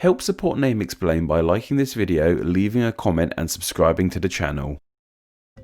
Help support Name Explain by liking this video, leaving a comment and subscribing to the channel.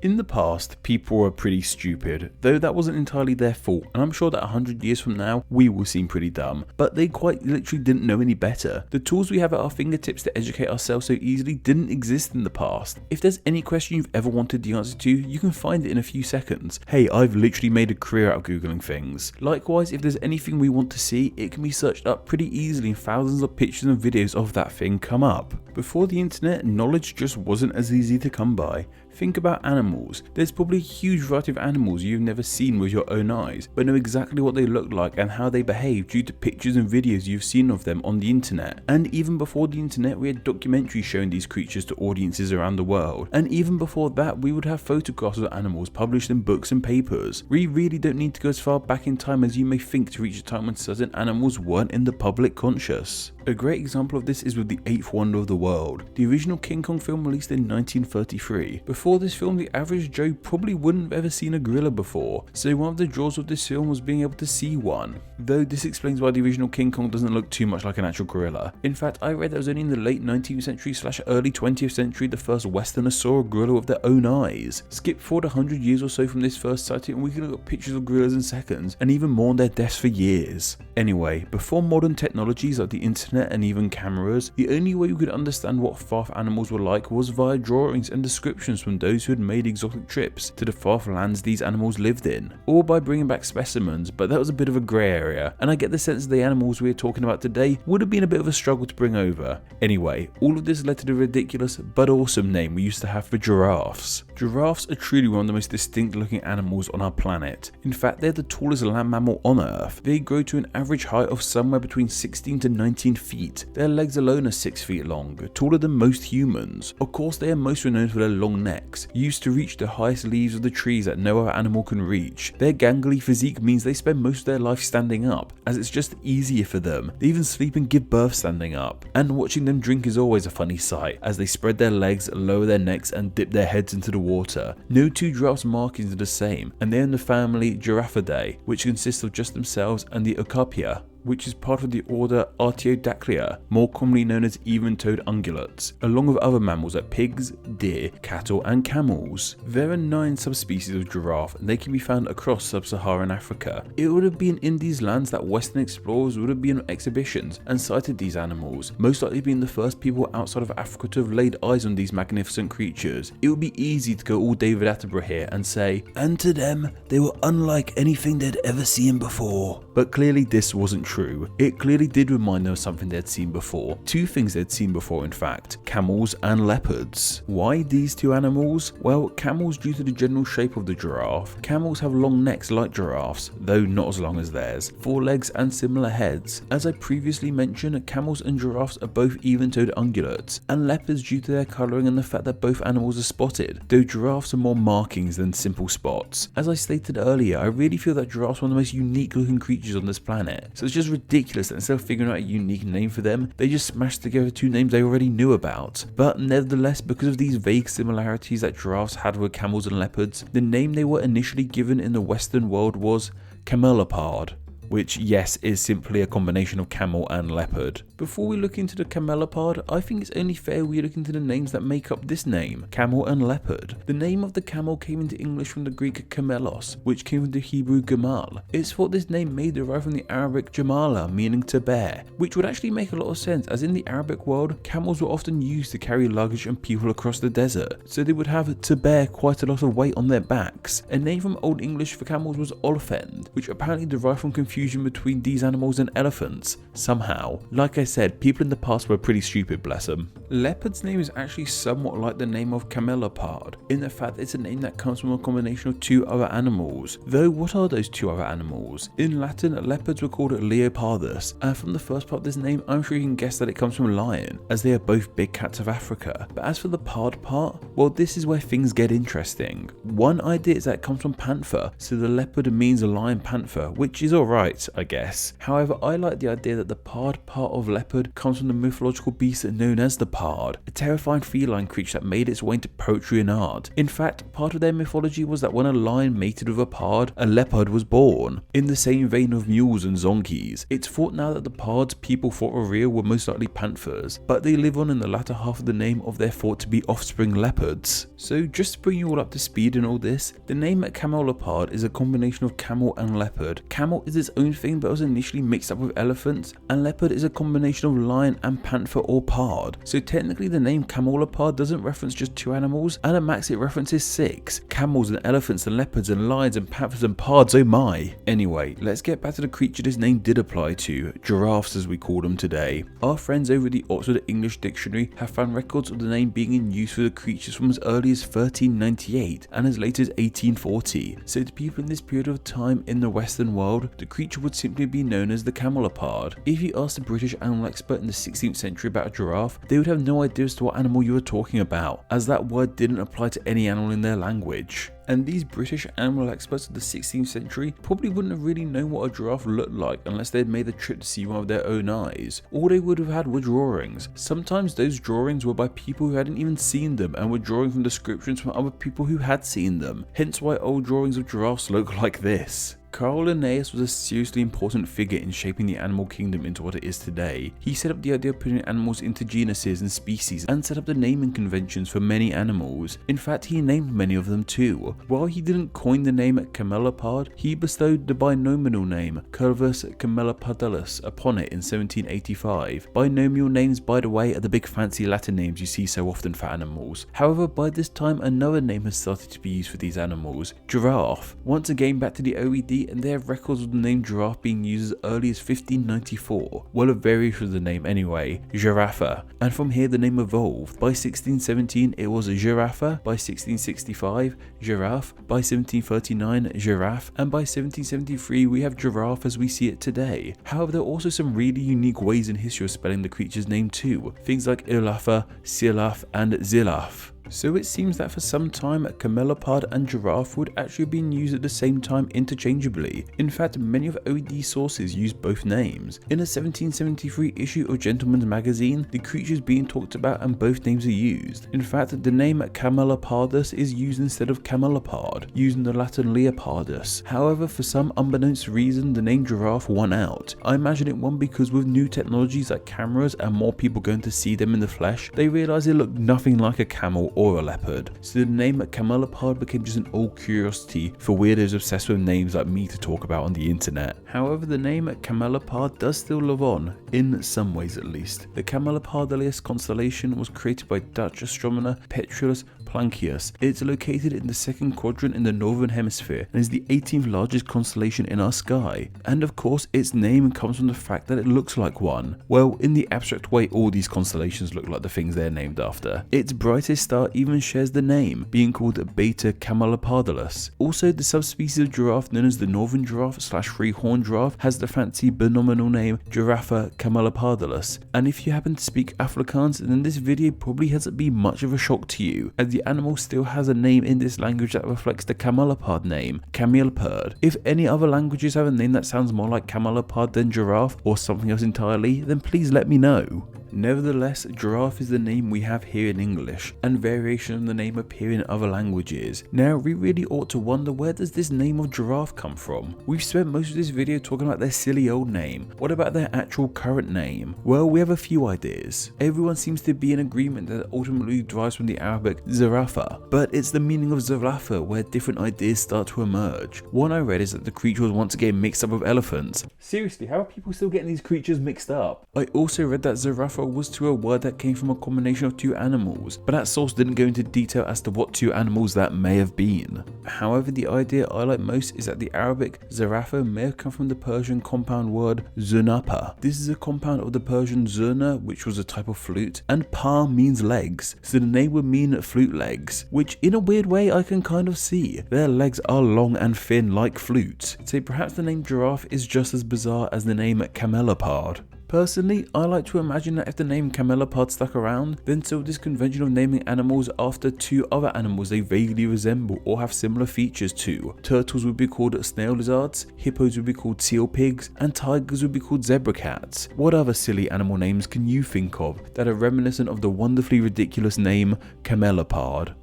In the past, people were pretty stupid, though that wasn't entirely their fault, and I'm sure that 100 years from now, we will seem pretty dumb, but they quite literally didn't know any better. The tools we have at our fingertips to educate ourselves so easily didn't exist in the past. If there's any question you've ever wanted the answer to, you can find it in a few seconds. Hey, I've literally made a career out of Googling things. Likewise, if there's anything we want to see, it can be searched up pretty easily and thousands of pictures and videos of that thing come up. Before the internet, knowledge just wasn't as easy to come by. Think about animals. There's probably a huge variety of animals you've never seen with your own eyes, but know exactly what they look like and how they behave due to pictures and videos you've seen of them on the internet. And even before the internet, we had documentaries showing these creatures to audiences around the world. And even before that, we would have photographs of animals published in books and papers. We really don't need to go as far back in time as you may think to reach a time when certain animals weren't in the public conscious. A great example of this is with the eighth wonder of the world, the original King Kong film released in 1933. Before this film, the average Joe probably wouldn't have ever seen a gorilla before, so one of the draws of this film was being able to see one. Though this explains why the original King Kong doesn't look too much like an actual gorilla. In fact, I read that it was only in the late 19th century / early 20th century the first Westerners saw a gorilla with their own eyes. Skip forward 100 years or so from this first sighting and we can look at pictures of gorillas in seconds, and even more on their deaths for years. Anyway, before modern technologies like the internet and even cameras, the only way we could understand what far-off animals were like was via drawings and descriptions from those who had made exotic trips to the far-off lands these animals lived in, or by bringing back specimens, but that was a bit of a grey area, and I get the sense that the animals we are talking about today would have been a bit of a struggle to bring over. Anyway, all of this led to the ridiculous but awesome name we used to have for giraffes. Giraffes are truly one of the most distinct looking animals on our planet. In fact, they're the tallest land mammal on Earth. They grow to an average height of somewhere between 16 to 19 feet. Their legs alone are 6 feet long, taller than most humans. Of course, they are most renowned for their long necks, used to reach the highest leaves of the trees that no other animal can reach. Their gangly physique means they spend most of their life standing up, as it's just easier for them. They even sleep and give birth standing up. And watching them drink is always a funny sight, as they spread their legs, lower their necks and dip their heads into the water. No two giraffes' markings are the same, and they are in the family Giraffidae, which consists of just themselves and the Okapia, which is part of the order Artiodaclea, more commonly known as even-toed ungulates, along with other mammals like pigs, deer, cattle and camels. There are 9 subspecies of giraffe and they can be found across sub-Saharan Africa. It would have been in these lands that Western explorers would have been on exhibitions and sighted these animals, most likely being the first people outside of Africa to have laid eyes on these magnificent creatures. It would be easy to go all David Attenborough here and say, and to them, they were unlike anything they'd ever seen before. But clearly this wasn't true. It clearly did remind them of something they'd seen before. 2 things they'd seen before in fact, camels and leopards. Why these 2 animals? Well, camels due to the general shape of the giraffe. Camels have long necks like giraffes, though not as long as theirs, 4 legs and similar heads. As I previously mentioned, camels and giraffes are both even-toed ungulates, and leopards due to their colouring and the fact that both animals are spotted, though giraffes are more markings than simple spots. As I stated earlier, I really feel that giraffes are one of the most unique looking creatures on this planet, so it's just ridiculous that instead of figuring out a unique name for them, they just smashed together 2 names they already knew about. But nevertheless, because of these vague similarities that giraffes had with camels and leopards, the name they were initially given in the Western world was camelopard, which yes is simply a combination of camel and leopard. Before we look into the camelopard, I think it's only fair we look into the names that make up this name, camel and leopard. The name of the camel came into English from the Greek camelos, which came from the Hebrew gamal. It's thought this name may derive from the Arabic JAMALA, meaning to bear, which would actually make a lot of sense, as in the Arabic world, camels were often used to carry luggage and people across the desert, so they would have to bear quite a lot of weight on their backs. A name from Old English for camels was olifant, which apparently derived from confusion between these animals and elephants, somehow. Like I said, people in the past were pretty stupid, bless them. Leopard's name is actually somewhat like the name of camelopard, in the fact it's a name that comes from a combination of 2 other animals. Though what are those 2 other animals? In Latin, leopards were called leopardus, and from the first part of this name, I'm sure you can guess that it comes from lion, as they are both big cats of Africa. But as for the pard part, well, this is where things get interesting. One idea is that it comes from panther, so the leopard means a lion panther, which is alright, I guess. However, I like the idea that the pard part of leopard comes from the mythological beast known as the camelopard, a terrifying feline creature that made its way into poetry and art. In fact, part of their mythology was that when a lion mated with a pard, a leopard was born. In the same vein of mules and zonkies, it's thought now that the pards people thought were real were most likely panthers, but they live on in the latter half of the name of their thought to be offspring leopards. So just to bring you all up to speed in all this, the name camelopard is a combination of camel and leopard. Camel is its own thing but was initially mixed up with elephants, and leopard is a combination of lion and panther or pard. So technically the name camelopard doesn't reference just 2 animals, and at max it references 6. Camels and elephants and leopards and lions and panthers and pards, oh my. Anyway, let's get back to the creature this name did apply to, giraffes as we call them today. Our friends over the Oxford English Dictionary have found records of the name being in use for the creatures from as early as 1398 and as late as 1840. So to people in this period of time in the Western world, the creature would simply be known as the camelopard. If you asked a British animal expert in the 16th century about a giraffe, they would have no idea as to what animal you were talking about, as that word didn't apply to any animal in their language. And these British animal experts of the 16th century probably wouldn't have really known what a giraffe looked like unless they'd made the trip to see one with their own eyes. All they would have had were drawings. Sometimes those drawings were by people who hadn't even seen them and were drawing from descriptions from other people who had seen them, hence why old drawings of giraffes look like this. LINNAEUS was a seriously important figure in shaping the animal kingdom into what it is today. He set up the idea of putting animals into genuses and species and set up the naming conventions for many animals. In fact, he named many of them too. While he didn't coin the name camelopard, he bestowed the binomial name Curvus camelopardalis upon it in 1785. Binomial names, by the way, are the big fancy Latin names you see so often for animals. However, by this time another name has started to be used for these animals, giraffe. Once again back to the OED, and they have records of the name giraffe being used as early as 1594, well a variation of the name anyway, giraffe, and from here the name evolved. By 1617 it was a giraffe, by 1665 giraffe, by 1739 giraffe, and by 1773 we have giraffe as we see it today. However, there are also some really unique ways in history of spelling the creature's name too, things like Ehlers, Silaf, and Zilaf. So it seems that for some time camelopard and giraffe would actually have been used at the same time interchangeably. In fact, many of OED sources use both names. In a 1773 issue of Gentleman's Magazine, the creature is being talked about and both names are used. In fact, the name CAMELOPARDIS is used instead of camelopard, using the Latin leopardus. However, for some unbeknownst reason, the name giraffe won out. I imagine it won because with new technologies like cameras and more people going to see them in the flesh, they realised it looked nothing like a camel or a leopard, so the name camelopard became just an old curiosity for weirdos obsessed with names like me to talk about on the internet. However, the name camelopard does still live on, in some ways at least. The Camelopardilis constellation was created by Dutch astronomer Petrus Plancius. It's located in the second quadrant in the northern hemisphere and is the 18th largest constellation in our sky. And of course, its name comes from the fact that it looks like one. Well, in the abstract way, all these constellations look like the things they're named after. Its brightest star even shares the name, being called Beta Camelopardalis. Also, the subspecies of giraffe known as the northern giraffe / three-horned giraffe has the fancy binomial name Giraffa camelopardalis. And if you happen to speak Afrikaans, then this video probably hasn't been much of a shock to you, as the animal still has a name in this language that reflects the camelopard name, camelopard. If any other languages have a name that sounds more like camelopard than giraffe, or something else entirely, then please let me know. Nevertheless, giraffe is the name we have here in English, and variations of the name appear in other languages. Now, we really ought to wonder, where does this name of giraffe come from? We've spent most of this video talking about their silly old name. What about their actual current name? Well, we have a few ideas. Everyone seems to be in agreement that it ultimately derives from the Arabic zarafa, but it's the meaning of zarafa where different ideas start to emerge. One I read is that the creature was once again mixed up with elephants. Seriously, how are people still getting these creatures mixed up? I also read that zarafa was to a word that came from a combination of 2 animals, but that source didn't go into detail as to what 2 animals that may have been. However, the idea I like most is that the Arabic zarafa may have come from the Persian compound word zunapa. This is a compound of the Persian zurna, which was a type of flute, and pa means legs, so the name would mean flute legs, which in a weird way I can kind of see. Their legs are long and thin like flutes, so perhaps the name giraffe is just as bizarre as the name camelopard. Personally, I like to imagine that if the name camelopard stuck around, then so this convention of naming animals after two other animals they vaguely resemble or have similar features to. Turtles would be called snail lizards, hippos would be called seal pigs, and tigers would be called zebra cats. What other silly animal names can you think of that are reminiscent of the wonderfully ridiculous name camelopard?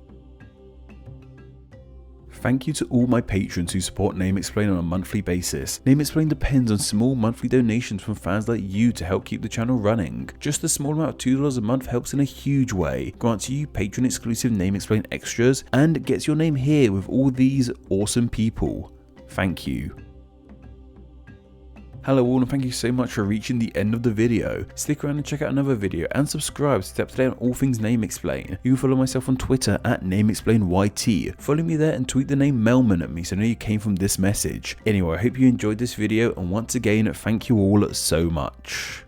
Thank you to all my patrons who support Name Explain on a monthly basis. Name Explain depends on small monthly donations from fans like you to help keep the channel running. Just a small amount of $2 a month helps in a huge way, grants you patron exclusive Name Explain extras, and gets your name here with all these awesome people. Thank you. Hello all, and thank you so much for reaching the end of the video. Stick around and check out another video and subscribe to stay up to date on all things Name Explain. You can follow myself on Twitter at NameExplainYT. Follow me there and tweet the name Melman at me so I know you came from this message. Anyway, I hope you enjoyed this video, and once again, thank you all so much.